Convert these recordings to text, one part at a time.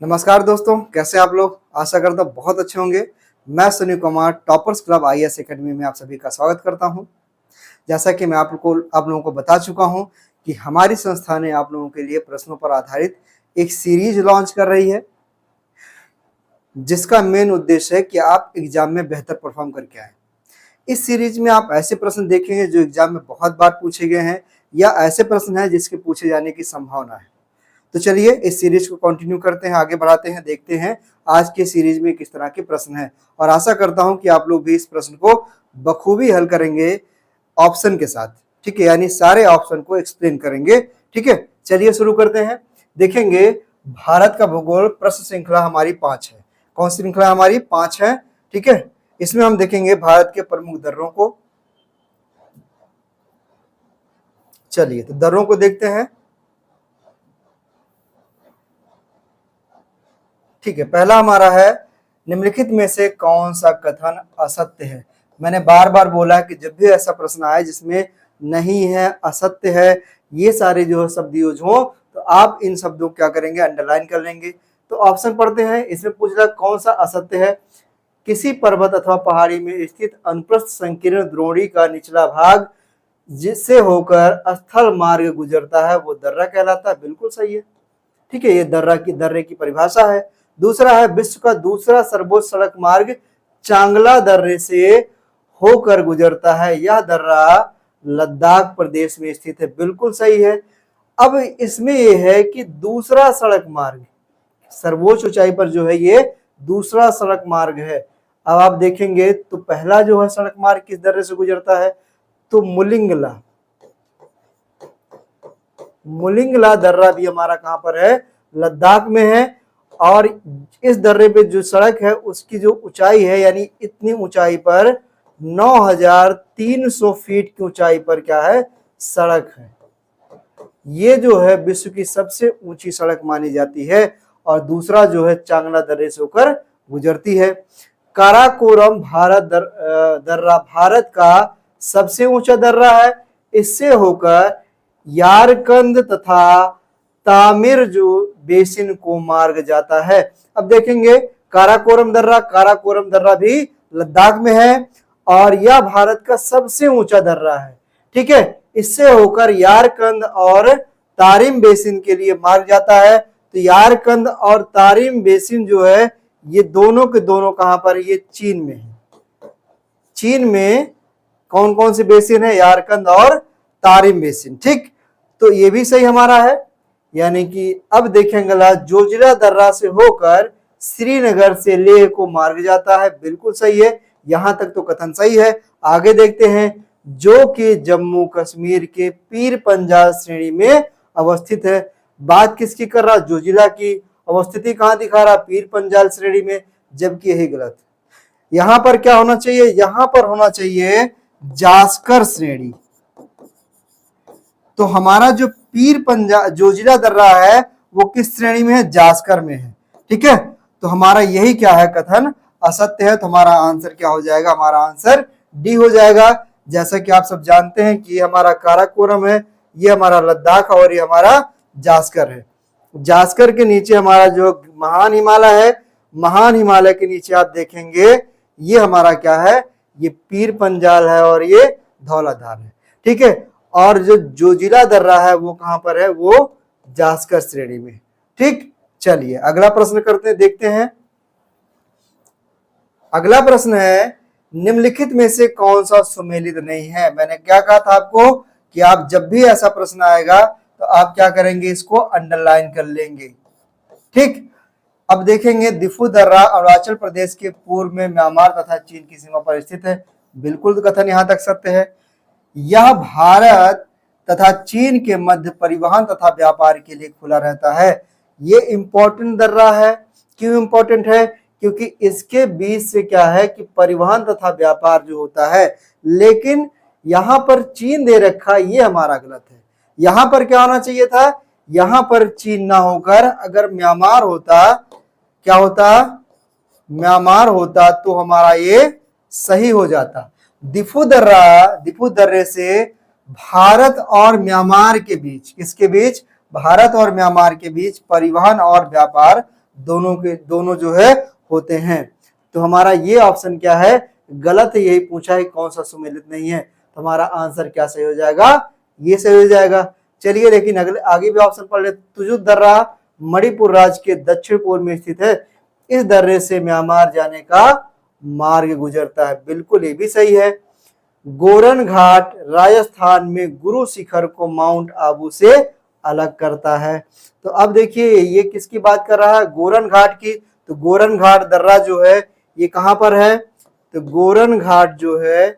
नमस्कार दोस्तों, कैसे आप लोग। आशा करता हूँ बहुत अच्छे होंगे। मैं Sunil Kumar toppers club IAS academy में आप सभी का स्वागत करता हूँ। जैसा कि मैं आप लोगों को बता चुका हूँ कि हमारी संस्था ने आप लोगों के लिए प्रश्नों पर आधारित एक सीरीज लॉन्च कर रही है, जिसका मेन उद्देश्य है कि आप एग्जाम में बेहतर परफॉर्म करके आए। इस सीरीज में आप ऐसे प्रश्न देखेंगे जो एग्जाम में बहुत बार पूछे गए हैं या ऐसे प्रश्न हैं जिसके पूछे जाने की संभावना है। तो चलिए इस सीरीज को कंटिन्यू करते हैं, आगे बढ़ाते हैं, देखते हैं आज के सीरीज में किस तरह के प्रश्न हैं। और आशा करता हूं कि आप लोग भी इस प्रश्न को बखूबी हल करेंगे ऑप्शन के साथ, ठीक है, यानी सारे ऑप्शन को एक्सप्लेन करेंगे। ठीक है, चलिए शुरू करते हैं। देखेंगे भारत का भूगोल प्रश्न श्रृंखला हमारी 5 है। कौन सी श्रृंखला हमारी 5 है? ठीक है, इसमें हम देखेंगे भारत के प्रमुख दर्रों को। चलिए तो दर्रों को देखते हैं। ठीक है, पहला हमारा है निम्नलिखित में से कौन सा कथन असत्य है। मैंने बार बार बोला कि जब भी ऐसा प्रश्न आए जिसमें नहीं है, असत्य है, ये सारे जो शब्द यूज हो तो आप इन शब्दों को क्या करेंगे, अंडरलाइन कर लेंगे। तो ऑप्शन पढ़ते हैं। इसमें पूछ रहा कौन सा असत्य है। किसी पर्वत अथवा पहाड़ी में स्थित अनुप्रस्थ संकीर्ण द्रोणी का निचला भाग जिससे होकर स्थल मार्ग गुजरता है वो दर्रा कहलाता है। बिल्कुल सही है। ठीक है, ये दर्रे की परिभाषा है। दूसरा है विश्व का दूसरा सर्वोच्च सड़क मार्ग चांगला दर्रे से होकर गुजरता है। यह दर्रा लद्दाख प्रदेश में स्थित है। बिल्कुल सही है। अब इसमें यह है कि दूसरा सड़क मार्ग सर्वोच्च ऊंचाई पर जो है ये दूसरा सड़क मार्ग है। अब आप देखेंगे तो पहला जो है सड़क मार्ग किस दर्रे से गुजरता है, तो मुलिंगला दर्रा भी हमारा कहां पर है, लद्दाख में है। और इस दर्रे पे जो सड़क है उसकी जो ऊंचाई है, यानी इतनी ऊंचाई पर 9300 फीट की ऊंचाई पर क्या है, सड़क है। ये जो है विश्व की सबसे ऊंची सड़क मानी जाती है। और दूसरा जो है चांगला दर्रे से होकर गुजरती है। काराकोरम दर्रा भारत का सबसे ऊंचा दर्रा है। इससे होकर यारकंद तथा तामिर जो बेसिन को मार्ग जाता है। अब देखेंगे काराकोरम दर्रा भी लद्दाख में है और यह भारत का सबसे ऊंचा दर्रा है। ठीक है, इससे होकर यारकंद और तारिम बेसिन के लिए मार्ग जाता है। तो यारकंद और तारिम बेसिन जो है ये दोनों के दोनों कहां पर, ये चीन में है। चीन में कौन कौन से बेसिन है, यारकंद और तारिम बेसिन। ठीक, तो ये भी सही हमारा है। यानी कि अब देखेंगे जोजिला दर्रा से होकर श्रीनगर से लेह को मार्ग जाता है। बिल्कुल सही है, यहां तक तो कथन सही है। आगे देखते हैं, जो कि जम्मू कश्मीर के पीर पंजाल श्रेणी में अवस्थित है। बात किसकी कर रहा, जोजिला की। अवस्थिति कहां दिखा रहा, पीर पंजाल श्रेणी में, जबकि यही गलत है। यहां पर क्या होना चाहिए, यहां पर होना चाहिए जास्कर श्रेणी। तो हमारा जो पीर पंजाल जोजिला दर्रा है वो किस श्रेणी में है, जास्कर में है। ठीक है, तो हमारा यही क्या है, कथन असत्य है। तो हमारा आंसर क्या हो जाएगा, हमारा आंसर डी हो जाएगा। जैसा कि आप सब जानते हैं कि ये हमारा काराकोरम है, ये हमारा लद्दाख और ये हमारा जास्कर है। जास्कर के नीचे हमारा जो महान हिमालय है, महान हिमालय के नीचे आप देखेंगे ये हमारा क्या है, ये पीर पंजाल है और ये धौलाधार है। ठीक है, और जो जोजिला दर्रा है वो कहां पर है, वो जास्कर श्रेणी में। ठीक, चलिए अगला प्रश्न करते हैं, देखते हैं। अगला प्रश्न है निम्नलिखित में से कौन सा सुमेलित नहीं है। मैंने क्या कहा था आपको कि आप जब भी ऐसा प्रश्न आएगा तो आप क्या करेंगे, इसको अंडरलाइन कर लेंगे। ठीक, अब देखेंगे दिफू दर्रा अरुणाचल प्रदेश के पूर्व में म्यांमार तथा चीन की सीमा पर स्थित है। बिल्कुल कथन यहां तक सत्य है। यह भारत तथा चीन के मध्य परिवहन तथा व्यापार के लिए खुला रहता है। ये इंपॉर्टेंट दर्रा है। क्यों इंपॉर्टेंट है, क्योंकि इसके बीच से क्या है कि परिवहन तथा व्यापार जो होता है। लेकिन यहां पर चीन दे रखा, ये हमारा गलत है। यहां पर क्या होना चाहिए था, यहां पर चीन ना होकर अगर म्यांमार होता, क्या होता, म्यांमार होता तो हमारा ये सही हो जाता। दिफू दर्रे से भारत और म्यांमार के बीच, किसके बीच, भारत और म्यांमार के बीच परिवहन और व्यापार दोनों जो है होते हैं। तो हमारा ये ऑप्शन क्या है, गलत है, यही पूछा है कौन सा सुमेलित नहीं है, तो हमारा आंसर क्या सही हो जाएगा, ये सही हो जाएगा। चलिए लेकिन अगले आगे भी ऑप्शन पढ़ ले। तुजुत दर्रा मणिपुर राज्य के दक्षिण पूर्व में स्थित है, इस दर्रे से म्यांमार जाने का मार्ग गुजरता है, बिल्कुल ये भी सही है। गोरन घाट राजस्थान में गुरु शिखर को माउंट आबू से अलग करता है। तो अब देखिए ये किसकी बात कर रहा है, गोरन घाट की। तो गोरन घाट दर्रा जो है ये कहां पर है, तो गोरन घाट जो है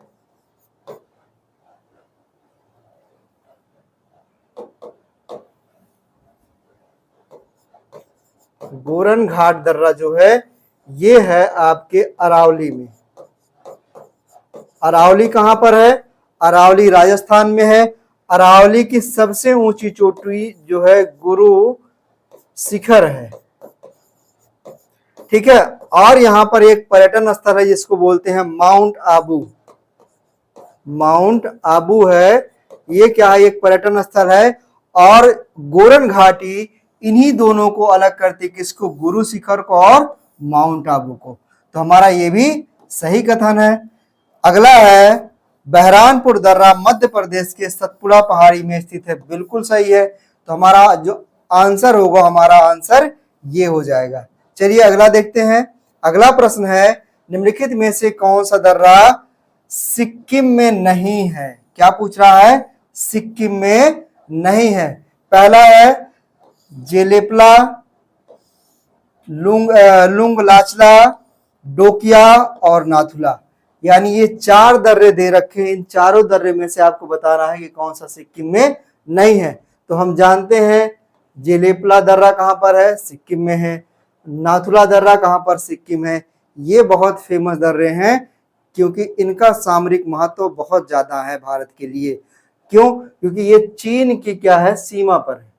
गोरन घाट दर्रा जो है ये है आपके अरावली में। अरावली कहां पर है, अरावली राजस्थान में है। अरावली की सबसे ऊंची चोटी जो है गुरु शिखर है, ठीक है। और यहां पर एक पर्यटन स्थल है जिसको बोलते हैं माउंट आबू। माउंट आबू है, ये क्या है, एक पर्यटन स्थल है। और गोरन घाटी इन्हीं दोनों को अलग करती, किसको, गुरु शिखर को और माउंट आबू को। तो हमारा ये भी सही कथन है। अगला है बहरानपुर दर्रा मध्य प्रदेश के सतपुड़ा पहाड़ी में स्थित है, बिल्कुल सही है। तो हमारा जो आंसर होगा, हमारा आंसर ये हो जाएगा। चलिए अगला देखते हैं। अगला प्रश्न है, निम्नलिखित में से कौन सा दर्रा सिक्किम में नहीं है। क्या पूछ रहा है, सिक्किम में नहीं है। पहला है जेलेपला, लुंग लाचला, डोकिया और नाथुला, यानी ये 4 दर्रे दे रखे हैं। इन चारों दर्रे में से आपको बताना है कि कौन सा सिक्किम में नहीं है। तो हम जानते हैं जेलेपला दर्रा कहां पर है, सिक्किम में है। नाथुला दर्रा कहां पर, सिक्किम है। ये बहुत फेमस दर्रे हैं क्योंकि इनका सामरिक महत्व बहुत ज्यादा है भारत के लिए। क्यों, क्योंकि ये चीन की क्या है, सीमा पर है।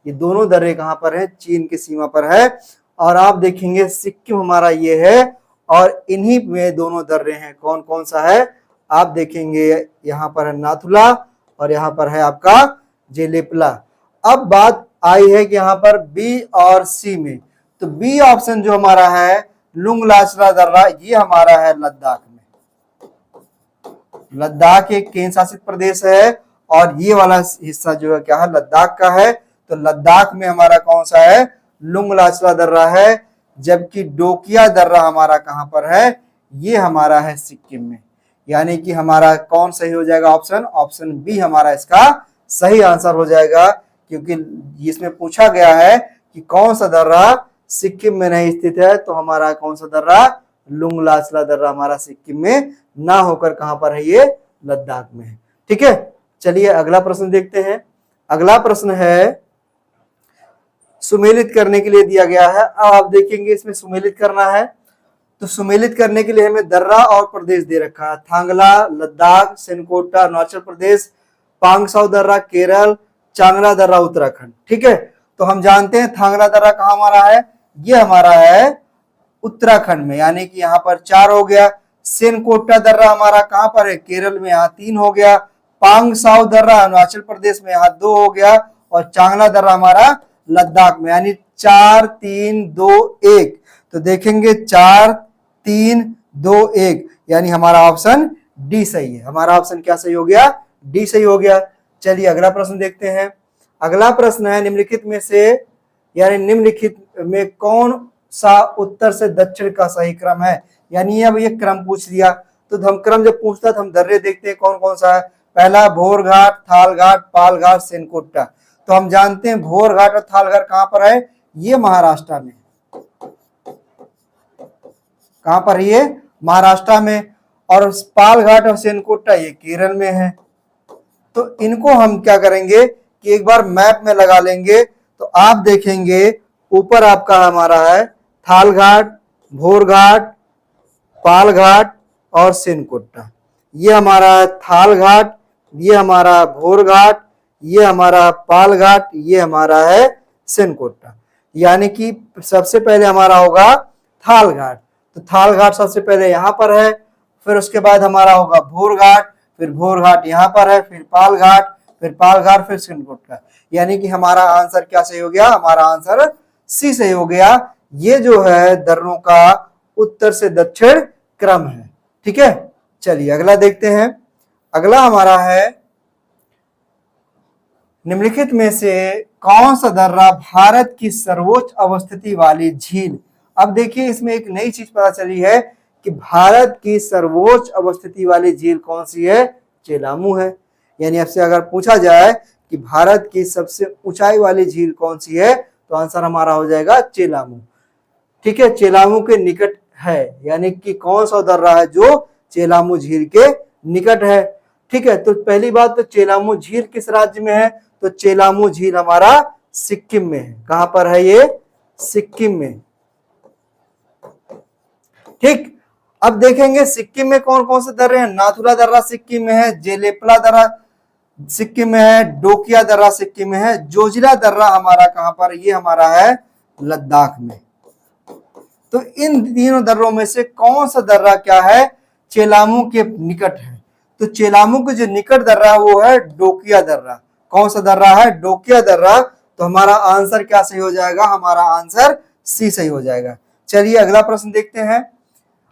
ये दोनों दर्रे कहां पर है, चीन की सीमा पर है। और आप देखेंगे सिक्किम हमारा ये है और इन्हीं में दोनों दर्रे हैं। कौन कौन सा है, आप देखेंगे यहाँ पर है नाथुला और यहाँ पर है आपका जेलेपला। अब बात आई है कि यहाँ पर बी और सी में, तो बी ऑप्शन जो हमारा है लुंग लाचला दर्रा, ये हमारा है लद्दाख में। लद्दाख एक केंद्र शासित प्रदेश है और ये वाला हिस्सा जो है क्या है, लद्दाख का है। तो लद्दाख में हमारा कौन सा है, लुंग लाचला दर्रा है। जबकि डोकिया दर्रा हमारा कहां पर है, ये हमारा है सिक्किम में। यानी कि हमारा कौन सही हो जाएगा, ऑप्शन बी हमारा इसका सही आंसर हो जाएगा। क्योंकि इसमें पूछा गया है कि कौन सा दर्रा सिक्किम में नहीं स्थित है, तो हमारा कौन सा दर्रा, लुंग लाचला दर्रा हमारा सिक्किम में ना होकर कहां पर है, ये लद्दाख में है। ठीक है, चलिए अगला प्रश्न देखते हैं। अगला प्रश्न है सुमेलित करने के लिए दिया गया है। अब आप देखेंगे इसमें सुमेलित करना है, तो सुमेलित करने के लिए हमें दर्रा और प्रदेश दे रखा है। थांगला लद्दाख, सेनकोटा अरुणाचल प्रदेश, पांगसाउ दर्रा केरल, चांगला दर्रा उत्तराखंड। ठीक है, तो हम जानते हैं थांगला दर्रा कहां हमारा है, ये हमारा है उत्तराखंड में, यानी कि यहाँ पर 4 हो गया। सेनकोटा दर्रा हमारा कहां पर है, केरल में, यहाँ 3 हो गया। पांगसाउ दर्रा अरुणाचल प्रदेश में, यहाँ 2 हो गया। और चांगला दर्रा हमारा लद्दाख में, यानी 4 3 2 1। तो देखेंगे 4 3 2 1, यानी हमारा ऑप्शन डी सही है। हमारा ऑप्शन क्या सही हो गया, डी सही हो गया। चलिए अगला प्रश्न देखते हैं। अगला प्रश्न है निम्नलिखित में से, यानी निम्नलिखित में कौन सा उत्तर से दक्षिण का सही क्रम है। यानी अब ये क्रम पूछ लिया, तो हम क्रम जब पूछता तो हम दर्रे देखते हैं कौन कौन सा है। पहला भोर घाट, थाल घाट, पाल घाट, सेनकोटा। तो हम जानते हैं भोर घाट और थाल घाट कहां पर है, ये महाराष्ट्र में। कहां पर है, ये महाराष्ट्र में। और पाल घाट और सेनकोटा ये केरल में है। तो इनको हम क्या करेंगे कि एक बार मैप में लगा लेंगे, तो आप देखेंगे ऊपर आपका हमारा है थाल घाट, भोर घाट, पाल घाट और सेनकोटा। ये हमारा है थाल घाट, ये हमारा भोर घाट, ये हमारा पाल घाट, ये हमारा है सेनकोटा। यानी कि सबसे पहले हमारा होगा थाल घाट। तो थाल घाट सबसे पहले यहाँ पर है, फिर उसके बाद हमारा होगा भोर घाट, फिर भोर घाट यहाँ पर है, फिर पाल घाट, फिर पाल घाट, फिर सेनकोटा। यानी कि हमारा आंसर क्या सही हो गया, हमारा आंसर सी सही हो गया। ये जो है दर्रों का उत्तर से दक्षिण क्रम है। ठीक है, चलिए अगला देखते हैं। अगला हमारा है, निम्नलिखित में से कौन सा दर्रा भारत की सर्वोच्च अवस्थिति वाली झील। अब देखिए इसमें एक नई चीज पता चली है कि भारत की सर्वोच्च अवस्थिति वाली झील कौन सी है, चेलामू है। यानी आपसे अगर पूछा जाए कि भारत की सबसे ऊंचाई वाली झील कौन सी है, तो आंसर हमारा हो जाएगा चेलामू। ठीक है, चेलामू के निकट है, यानी कि कौन सा दर्रा है जो चेलामू झील के निकट है। ठीक है, तो पहली बात तो चेलामू झील किस राज्य में है, तो चेलामू झील हमारा सिक्किम में है। कहां पर है ये, सिक्किम में। ठीक, अब देखेंगे सिक्किम में कौन कौन से दर्रे हैं। नाथुला दर्रा सिक्किम में है, जेलेपला दर्रा सिक्किम में है, डोकिया दर्रा सिक्किम में है, जोजिला दर्रा हमारा कहां पर, ये हमारा है लद्दाख में। तो इन तीनों दर्रों में से कौन सा दर्रा क्या है, चेलामू के निकट है। तो चेलामू के जो निकट दर्रा है वो है डोकिया दर्रा। कौन सा दर्रा है, डोकिया दर्रा। तो हमारा आंसर क्या सही हो जाएगा, हमारा आंसर सी सही हो जाएगा। चलिए अगला प्रश्न देखते हैं।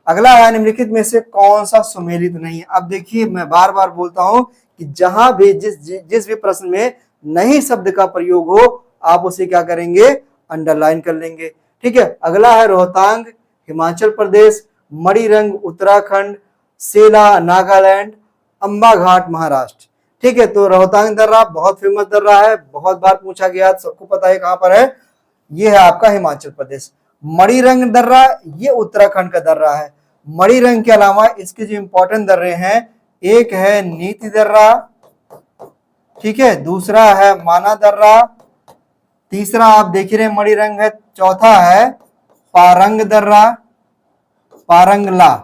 अगला है, निम्नलिखित में से कौन सा सुमेलित नहीं है। अब देखिए मैं बार बार बोलता हूं कि जहां भी जिस भी प्रश्न में नहीं शब्द का प्रयोग हो, आप उसे क्या करेंगे, अंडरलाइन कर लेंगे। ठीक है, अगला है रोहतांग हिमाचल प्रदेश, मणिरंग उत्तराखंड, सेला नागालैंड, अंबा घाट महाराष्ट्र। ठीक है, तो रोहतांग दर्रा बहुत फेमस दर्रा है, बहुत बार पूछा गया, सबको पता है कहां पर है, ये है आपका हिमाचल प्रदेश। मणिरंग दर्रा ये उत्तराखंड का दर्रा है। मणिरंग के अलावा इसके जो इंपॉर्टेंट दर्रे हैं, एक है नीति दर्रा, ठीक है, दूसरा है माना दर्रा, तीसरा आप देख रहे हैं मणिरंग है, चौथा है पारंग दर्रा, पारंगला,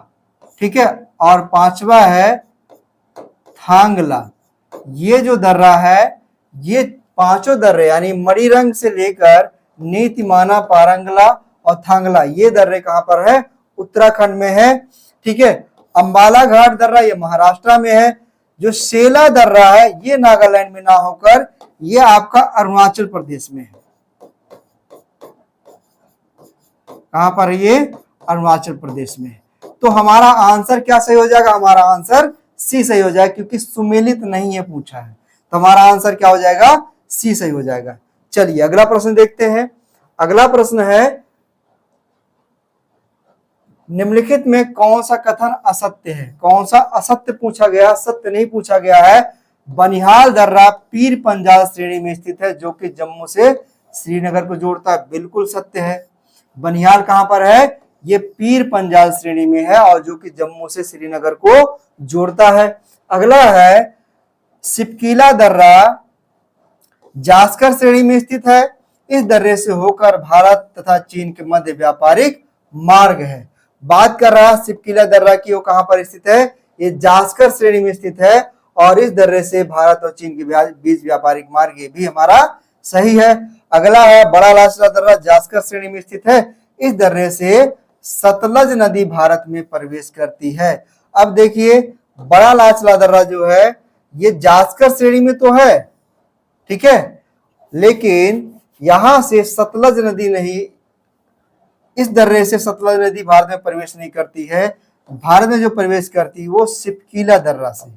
ठीक है, और पांचवा है थांगला। ये जो दर्रा है, ये पांचों दर्रे यानी मणिरंग से लेकर नीतिमाना, पारंगला और थांगला, ये दर्रे कहां पर है, उत्तराखंड में है। ठीक है, अंबाला घाट दर्रा ये महाराष्ट्र में है। जो सेला दर्रा है ये नागालैंड में ना होकर ये आपका अरुणाचल प्रदेश में है। कहां पर है ये, अरुणाचल प्रदेश में है। तो हमारा आंसर क्या सही हो जाएगा, हमारा आंसर सी सही हो जाएगा, क्योंकि सुमेलित नहीं है पूछा है। तो हमारा आंसर क्या हो जाएगा, सी सही हो जाएगा। चलिए अगला प्रश्न देखते हैं। अगला प्रश्न है, निम्नलिखित में कौन सा कथन असत्य है। कौन सा असत्य पूछा गया, सत्य नहीं पूछा गया है। बनिहाल दर्रा पीर पंजाल श्रेणी में स्थित है, जो कि जम्मू से श्रीनगर को जोड़ता है। बिल्कुल सत्य है। बनिहाल कहां पर है, ये पीर पंजाल श्रेणी में है और जो कि जम्मू से श्रीनगर को जोड़ता है। अगला है, सिपकीला दर्रा जास्कर श्रेणी में स्थित है। इस दर्रे से होकर भारत तथा चीन के मध्य व्यापारिक मार्ग है। बात कर रहा है सिपकीला दर्रा की, वो कहां पर स्थित है, ये जास्कर श्रेणी में स्थित है और इस दर्रे से भारत और चीन के बीच व्यापारिक मार्ग, ये भी हमारा सही है। अगला है, बड़ा लाचला दर्रा जास्कर श्रेणी में स्थित है। इस दर्रे से सतलज नदी भारत में प्रवेश करती है। अब देखिए बड़ा लाचला दर्रा जो है ये जास्कर श्रेणी में तो है, ठीक है, लेकिन यहां से सतलज नदी नहीं, इस दर्रे से सतलज नदी भारत में प्रवेश नहीं करती है। भारत में जो प्रवेश करती है वो सिपकीला दर्रा से।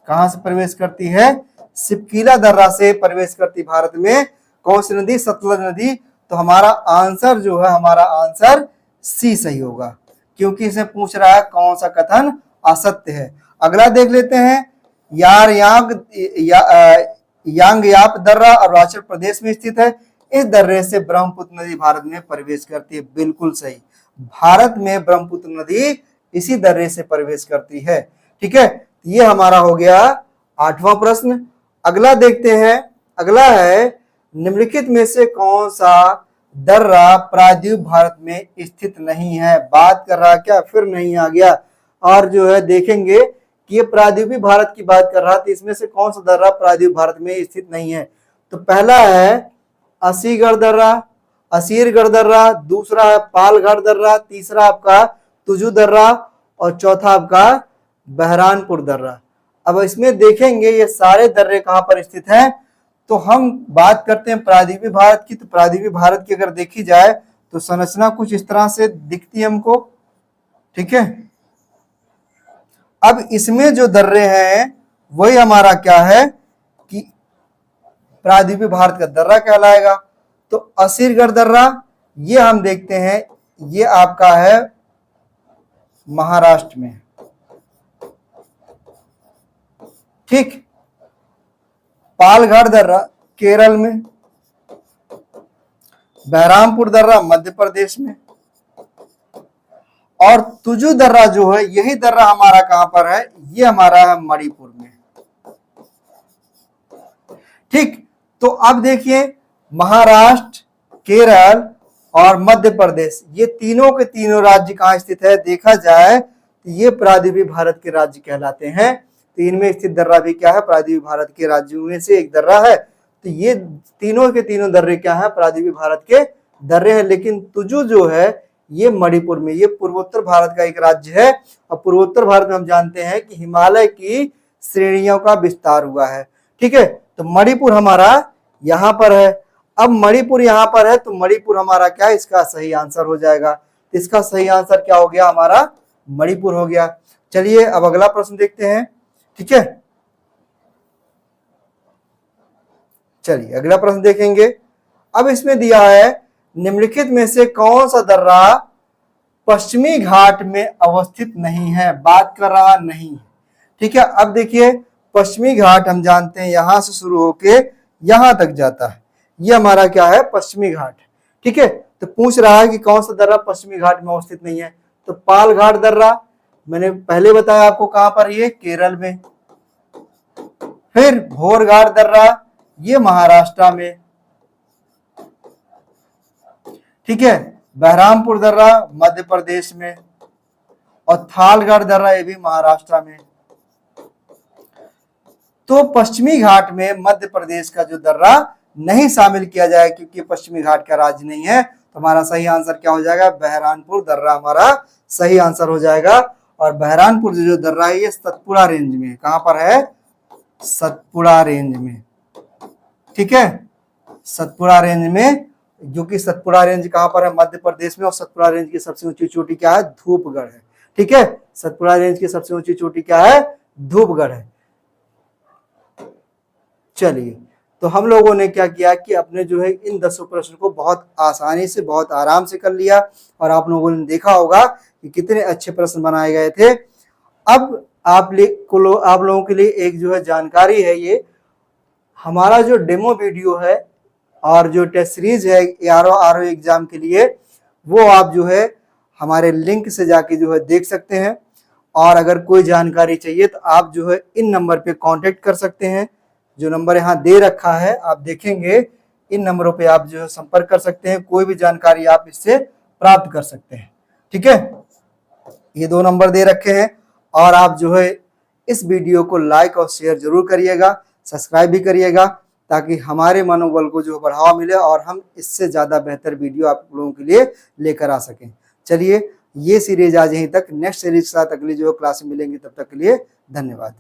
कहां से प्रवेश करती है, सिपकीला दर्रा से प्रवेश करती भारत में। कौन सी नदी, सतलज नदी। तो हमारा आंसर जो है, हमारा आंसर सी सही होगा, क्योंकि इसे पूछ रहा है कौन सा कथन असत्य है। अगला देख लेते हैं, यांगयाप दर्रा अरुणाचल प्रदेश में स्थित है। इस दर्रे से ब्रह्मपुत्र नदी भारत में प्रवेश करती है। बिल्कुल सही, भारत में ब्रह्मपुत्र नदी इसी दर्रे से प्रवेश करती है। ठीक है, ये हमारा हो गया 8वां प्रश्न। अगला देखते हैं। अगला है, निम्नलिखित में से कौन सा दर्रा प्रायद्वीप भारत में स्थित नहीं है। बात कर रहा क्या, फिर नहीं आ गया। और जो है देखेंगे कि ये प्रायद्वीपीय भारत की बात कर रहा था, इसमें से कौन सा दर्रा प्रायद्वीप भारत में स्थित नहीं है। तो पहला है असीगढ़ दर्रा, असीरगढ़ दर्रा, दूसरा है पालघाट दर्रा, तीसरा आपका तुजू दर्रा और चौथा आपका बहरानपुर दर्रा। अब इसमें देखेंगे ये सारे दर्रे कहां पर स्थित हैं, तो हम बात करते हैं प्रायद्वीपीय भारत की। तो प्रायद्वीपीय भारत की अगर देखी जाए तो संरचना कुछ इस तरह से दिखती है हमको, ठीक है। अब इसमें जो दर्रे हैं वही हमारा क्या है कि प्रायद्वीपीय भारत का दर्रा कहलाएगा। तो असीरगढ़ दर्रा ये हम देखते हैं, ये आपका है महाराष्ट्र में, ठीक। पालघाट दर्रा केरल में, बहरामपुर दर्रा मध्य प्रदेश में, और तुजु दर्रा जो है यही दर्रा हमारा कहां पर है, ये हमारा है मणिपुर में, ठीक। तो अब देखिए महाराष्ट्र, केरल और मध्य प्रदेश ये तीनों के तीनों राज्य कहां स्थित है, देखा जाए तो ये प्रायद्वीपीय भारत के राज्य कहलाते हैं। तो इनमें स्थित दर्रा भी क्या है, प्रायद्वीपीय भारत के राज्यों में से एक दर्रा है। तो ये तीनों के तीनों दर्रे क्या है, प्रायद्वीपीय भारत के दर्रे हैं। लेकिन तुजु जो है ये मणिपुर में, ये पूर्वोत्तर भारत का एक राज्य है। और पूर्वोत्तर भारत में हम जानते हैं कि हिमालय की श्रेणियों का विस्तार हुआ है, ठीक है। तो मणिपुर हमारा यहां पर है। अब मणिपुर यहां पर है तो मणिपुर हमारा क्या है, इसका सही आंसर हो जाएगा। इसका सही आंसर क्या हो गया, हमारा मणिपुर हो गया। चलिए अब अगला प्रश्न देखते हैं, ठीक है। चलिए अगला प्रश्न देखेंगे। अब इसमें दिया है निम्नलिखित में से कौन सा दर्रा पश्चिमी घाट में अवस्थित नहीं है, बात कर रहा नहीं है, ठीक है। अब देखिए पश्चिमी घाट हम जानते हैं यहां से शुरू होके यहां तक जाता है, ये हमारा क्या है, पश्चिमी घाट, ठीक है। तो पूछ रहा है कि कौन सा दर्रा पश्चिमी घाट में अवस्थित नहीं है। तो पालघाट दर्रा मैंने पहले बताया आपको कहां पर, ये केरल में। फिर भोरघाट दर्रा ये महाराष्ट्र में, ठीक है। बहरामपुर दर्रा मध्य प्रदेश में, और थालगढ़ दर्रा ये भी महाराष्ट्र में। तो पश्चिमी घाट में मध्य प्रदेश का जो दर्रा नहीं शामिल किया जाए क्योंकि पश्चिमी घाट का राज्य नहीं है। तो हमारा सही आंसर क्या हो जाएगा, बहरामपुर दर्रा हमारा सही आंसर हो जाएगा। और बहरामपुर जो दर्रा है ये सतपुड़ा रेंज में, कहां पर है, सतपुड़ा रेंज में, ठीक है। सतपुड़ा रेंज में, जो कि सतपुड़ा रेंज कहां पर है, मध्य प्रदेश में। और सतपुड़ा रेंज की सबसे ऊंची चोटी क्या है, धूपगढ़ है, ठीक है। सतपुड़ा रेंज की सबसे ऊंची चोटी क्या है, धूपगढ़ है। चलिए तो हम लोगों ने क्या किया कि अपने जो है इन 10 प्रश्न को बहुत आसानी से, बहुत आराम से कर लिया। और आप लोगों ने देखा होगा कि कितने अच्छे प्रश्न बनाए गए थे। अब आप लोगों के लिए एक जो है जानकारी है, ये हमारा जो डेमो वीडियो है और जो टेस्ट सीरीज है आरओ एग्जाम के लिए, वो आप जो है हमारे लिंक से जाके जो है देख सकते हैं। और अगर कोई जानकारी चाहिए तो आप जो है इन नंबर पे कांटेक्ट कर सकते हैं। जो नंबर यहाँ दे रखा है आप देखेंगे, इन नंबरों पे आप जो है संपर्क कर सकते हैं, कोई भी जानकारी आप इससे प्राप्त कर सकते हैं, ठीक है। ये 2 नंबर दे रखे हैं। और आप जो है इस वीडियो को लाइक और शेयर जरूर करिएगा, सब्सक्राइब भी करिएगा, ताकि हमारे मनोबल को जो बढ़ावा मिले और हम इससे ज़्यादा बेहतर वीडियो आप लोगों के लिए लेकर आ सकें। चलिए ये सीरीज आज यहीं तक, नेक्स्ट सीरीज के साथ अगली जो क्लास में मिलेंगे, तब तक के लिए धन्यवाद।